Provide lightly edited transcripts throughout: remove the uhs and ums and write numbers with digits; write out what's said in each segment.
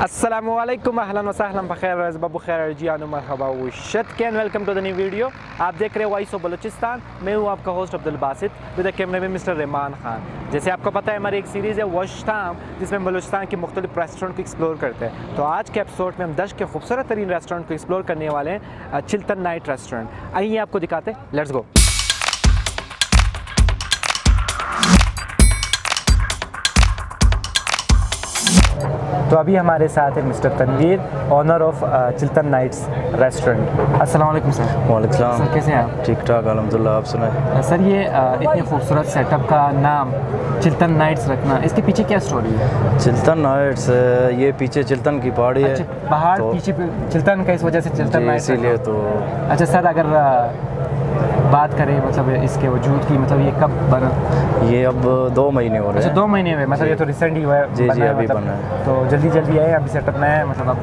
अस्सलामुअलैकुम अहलन व सहलन बखैर रज़बा बखैर जियान मरहबा वशत कैन welcome to the new video. आप देख रहे हैं वॉइस ऑफ बलोचिस्तान। मैं हूँ आपका host Abdul Basit with the कैमरे में मिस्टर रहमान खान। जैसे आपको पता है हमारी एक सीरीज़ है वश ताम, जिसमें बलोचिस्तान के मुख्तलिफ रेस्टोरेंट को एक्सप्लोर करते हैं। तो आज के एपिसोड में हम दश्त के खूबसूरत तरीन रेस्टोरेंट को एक्सप्लोर करने वाले हैं, चिल्तन नाइट रेस्टोरेंट। आइए आपको दिखाते हैं, लेट्स गो। तो अभी हमारे साथ है mister Tanveer, owner of Chiltan nights restaurant. अस्सलाम वालेकुम सर। वालेकुम सलाम। सर कैसे हैं आप? ठीक ठाक अल्हम्दुलिल्लाह, आप सुनाए। सर ये इतने खूबसूरत सेटअप का नाम चिल्तन नाइट्स रखना, इसके पीछे क्या स्टोरी है? चिल्तन नाइट्स, ये पीछे चिल्तन की पहाड़ी है। अच्छा, पहाड़ तो पीछे चिल्तन का, इस वजह से चिल्तन नाइट्स इसीलिए तो। अच्छा सर, अगर बात करें मतलब इसके वजूद की, मतलब ये कब बना? ये अब 2 महीने हो रहे हैं। अच्छा 2 महीने हुए, मतलब ये तो रिसेंट ही हुआ है। जी जी, अभी मतलब, बना है। तो जल्दी आए, अभी सेटअप नया है, मतलब आप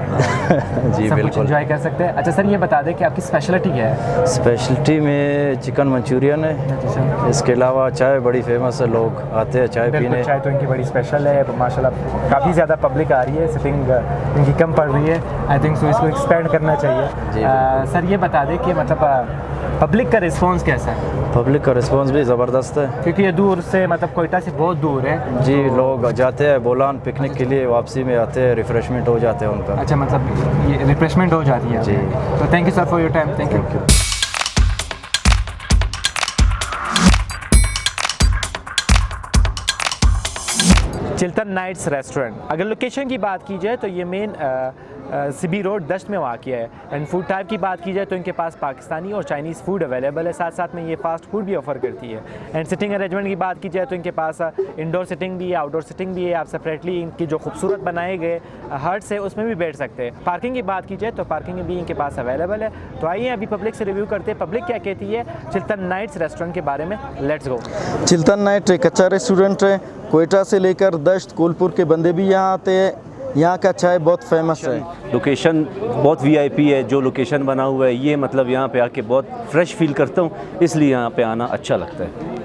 जी सब कुछ बिल्कुल एंजॉय कर सकते हैं। अच्छा सर, ये बता दें कि आपकी स्पेशलिटी क्या है? स्पेशलिटी में चिकन मंचूरियन है। इसके अलावा चाय बड़ी फेमस है, लोग आते हैं चाय पीने। चाय तो इनकी बड़ी स्पेशल है माशाल्लाह। काफ़ी ज़्यादा पब्लिक आ रही है, सिटिंग इनकी कम पड़ रही है। आई थिंक सो इसको एक्सपेंड करना चाहिए। सर ये बता दें कि मतलब पब्लिक का रिस्पांस कैसा है? पब्लिक का रिस्पांस भी ज़बरदस्त है, क्योंकि ये दूर से, मतलब कोयटा से बहुत दूर है। जी तो लोग जाते हैं बोलान पिकनिक के लिए, वापसी में आते हैं, रिफ्रेशमेंट हो जाते हैं उनका। अच्छा, मतलब ये रिफ्रेशमेंट हो जाती है। जी, तो thank you sir for your time. Thank you. Chiltan nights restaurant, अगर लोकेशन की बात की जाए तो ये मेन सिबी रोड दश्त में वाक़ है। एंड फूड टाइप की बात की जाए तो इनके पास पाकिस्तानी और चाइनीज़ फूड अवेलेबल है, साथ साथ में ये फ़ास्ट फूड भी ऑफ़र करती है। एंड सिटिंग अरेंजमेंट की बात की जाए तो इनके पास इंडोर सिटिंग भी है, आउटडोर सिटिंग भी है। आप सेपरेटली इनकी जो खूबसूरत बनाए गए हट्स है उसमें भी बैठ सकते हैं। पार्किंग की बात की जाए तो पार्किंग भी इनके पास अवेलेबल है। तो आइए अभी पब्लिक से रिव्यू करते हैं, पब्लिक क्या कहती है चिल्तन नाइट्स रेस्टोरेंट के बारे में। Let's go. चिल्तन नाइट एक अच्छा रेस्टोरेंट है। कोयटा से लेकर दश्त कोलपुर के बंदे भी यहाँ आते हैं। यहाँ का चाय बहुत फेमस है। लोकेशन बहुत वीआईपी है, जो लोकेशन बना हुआ है ये, मतलब यहाँ पे आके बहुत फ्रेश फील करता हूँ, इसलिए यहाँ पे आना अच्छा लगता है।